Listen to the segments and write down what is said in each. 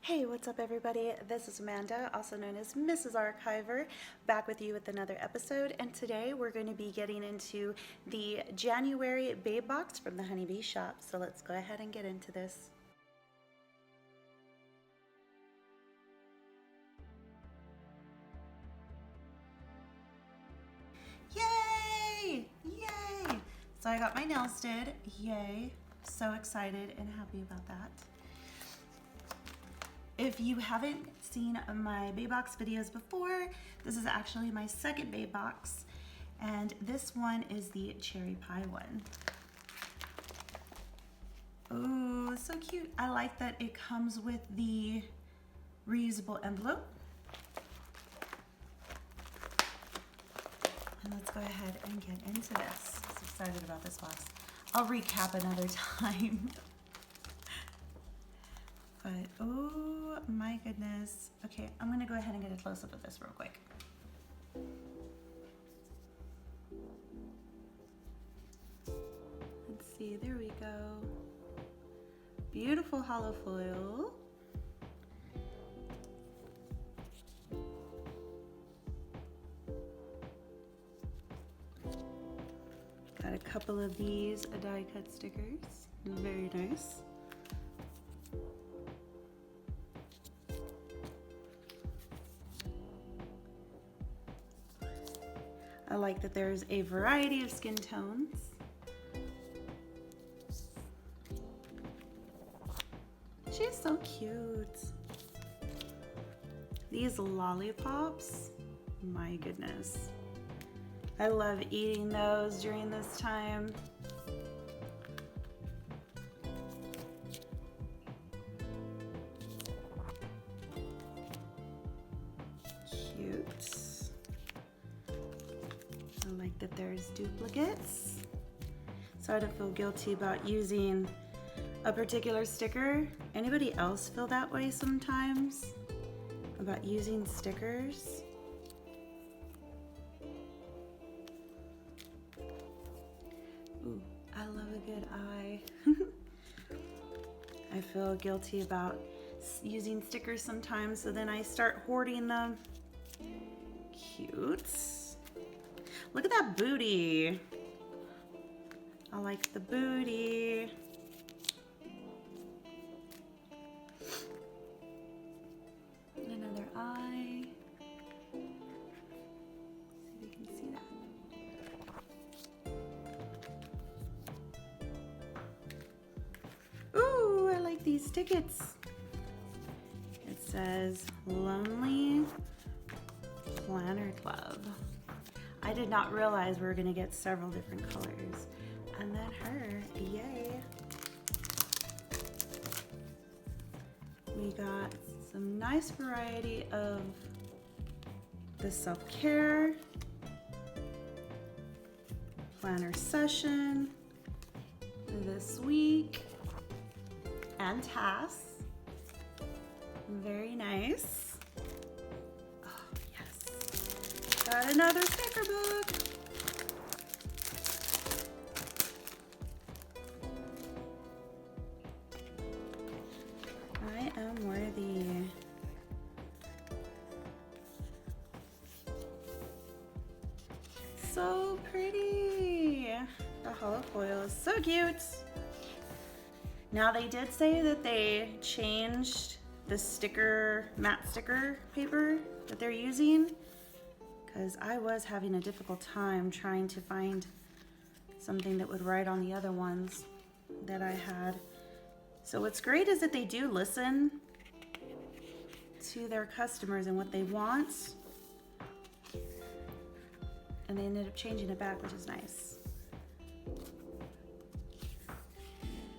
Hey, what's up everybody? This is Amanda, also known as Mrs. Archiver, back with you with another episode, and today we're going to be getting into the January Babe Box from the Honeybee Shop. So let's go ahead and get into this. Yay! Yay! So I got my nails did. Yay! So excited and happy about that. If you haven't seen my Babe Box videos before, this is actually my second Babe Box, and this one is the cherry pie one. Oh, so cute. I like that it comes with the reusable envelope. And let's go ahead and get into this. I'm so excited about this box. I'll recap another time. But oh my goodness. Okay, I'm gonna go ahead and get a close-up of this real quick. Let's see, there we go. Beautiful hollow foil. Got a couple of these die-cut stickers. Very nice. I like that there's a variety of skin tones. She's so cute. These lollipops, my goodness. I love eating those during this time. Cute. I like that there's duplicates, so I don't feel guilty about using a particular sticker. Anybody else feel that way sometimes about using stickers? Ooh, I love a good eye. I feel guilty about using stickers sometimes, so then I start hoarding them. Cute. Look at that booty. I like the booty. Another eye. See if you can see that. Ooh, I like these tickets. It says Lonely Planner Club. I did not realize we were gonna get several different colors. And then her, yay. We got some nice variety of the self-care, planner session, this week, and tasks. Very nice. Got another sticker book. I am worthy. So pretty. The hollow foil is so cute. Now they did say that they changed the sticker, matte sticker paper that they're using, because I was having a difficult time trying to find something that would write on the other ones that I had. So what's great is that they do listen to their customers and what they want, and they ended up changing it back, which is nice.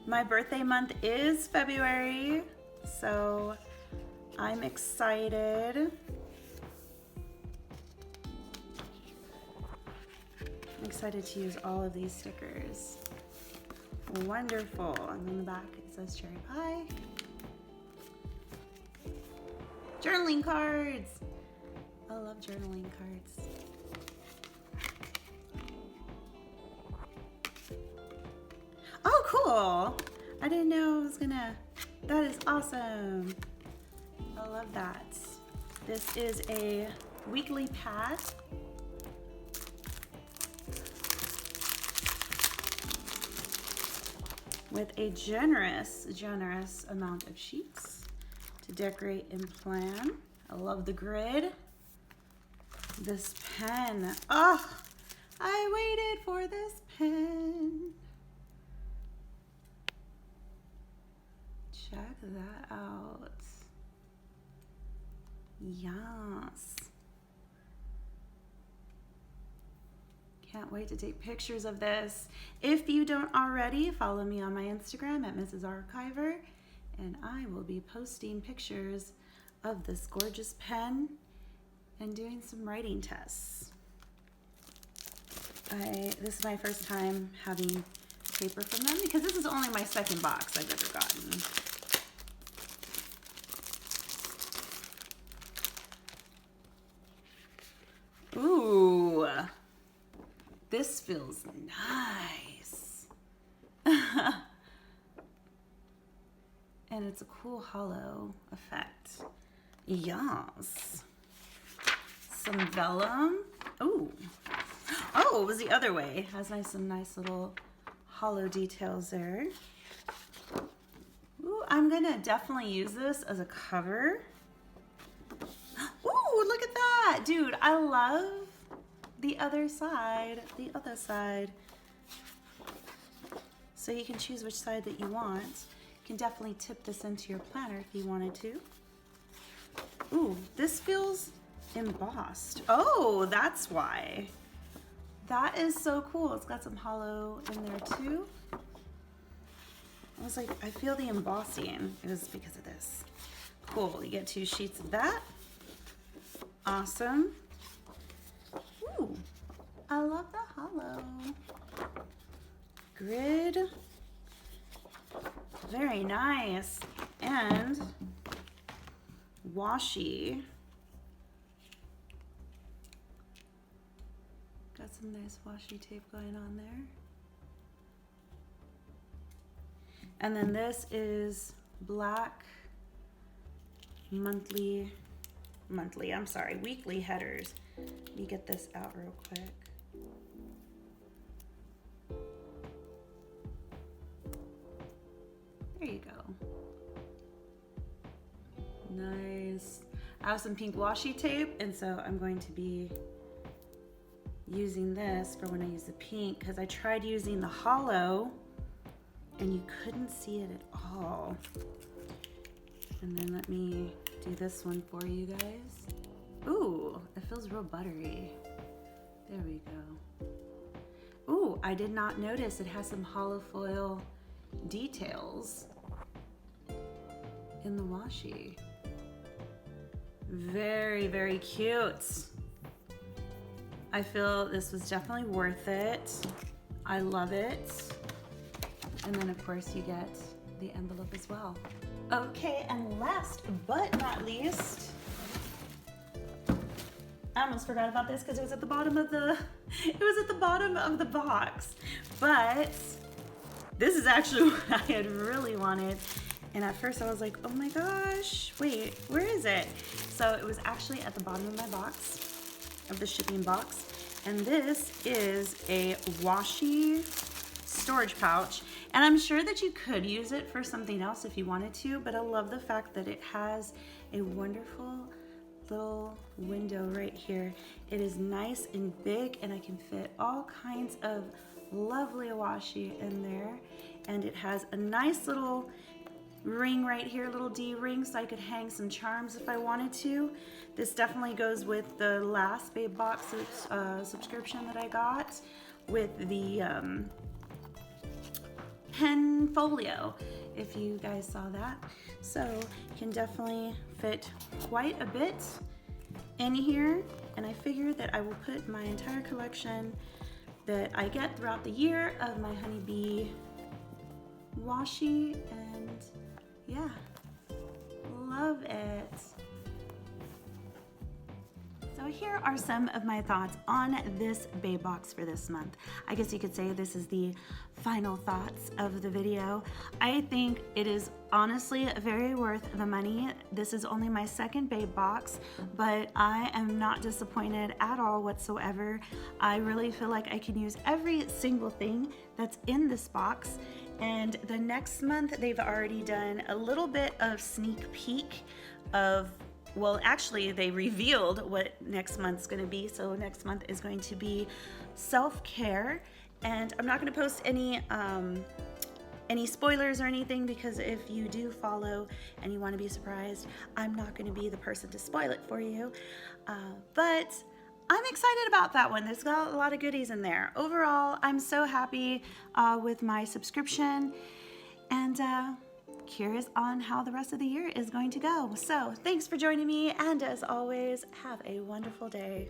My birthday month is February, so I'm excited. I'm excited to use all of these stickers. Wonderful. And on the back it says cherry pie. Journaling cards. I love journaling cards. Oh, cool. I didn't know I was gonna, that is awesome. I love that. This is a weekly pad. With a generous amount of sheets to decorate and plan. I love the grid. This pen, oh, I waited for this pen. Check that out. Yes. Can't wait to take pictures of this. If you don't already, follow me on my Instagram at Mrs. Archiver, and I will be posting pictures of this gorgeous pen and doing some writing tests. This is my first time having paper from them because this is only my second box I've ever gotten. Ooh, this feels nice. And it's a cool hollow effect. Yes. Some vellum. Ooh. Oh, it was the other way. Has some nice little hollow details there. Ooh, I'm gonna definitely use this as a cover. Ooh, look at that. Dude, I love the other side. The other side. So you can choose which side that you want. You can definitely tip this into your planner if you wanted to. Ooh, this feels embossed. Oh, that's why. That is so cool. It's got some hollow in there too. I was like, I feel the embossing. It was because of this. Cool, you get 2 sheets of that. Awesome. Ooh, I love the hollow. Grid. Very nice. And washi. Got some nice washi tape going on there. And then this is black weekly headers. Let me get this out real quick. There you go. Nice. I have some pink washi tape, and so I'm going to be using this for when I use the pink, because I tried using the hollow and you couldn't see it at all. And then let me do this one for you guys. Ooh, it feels real buttery. There we go. Ooh, I did not notice it has some hollow foil details in the washi. Very, very cute. I feel this was definitely worth it. I love it. And then of course you get the envelope as well. Okay, and last but not least, I almost forgot about this because it was at the bottom of the box. But this is actually what I had really wanted. And at first I was like, oh my gosh, wait, where is it? So it was actually at the bottom of my box, of the shipping box. And this is a washi storage pouch. And I'm sure that you could use it for something else if you wanted to, but I love the fact that it has a wonderful little window right here. It is nice and big, and I can fit all kinds of lovely washi in there. And it has a nice little ring right here, little D ring, so I could hang some charms if I wanted to. This definitely goes with the last Babe Box subscription that I got with the pen folio, if you guys saw that. So you can definitely fit quite a bit in here, and I figured that I will put my entire collection that I get throughout the year of my Honeybee washi, and yeah, love it. So here are some of my thoughts on this babe box for this month. I guess you could say this is the final thoughts of the video. I think it is honestly very worth the money. This is only my second babe box, but I am not disappointed at all whatsoever. I really feel like I can use every single thing that's in this box. And the next month they've already done a little bit of sneak peek of, well, actually they revealed what next month's going to be. So next month is going to be self-care, and I'm not going to post any spoilers or anything, because if you do follow and you want to be surprised, I'm not going to be the person to spoil it for you. But I'm excited about that one. There's got a lot of goodies in there. Overall, I'm so happy with my subscription, and curious on how the rest of the year is going to go. So thanks for joining me, and as always, have a wonderful day.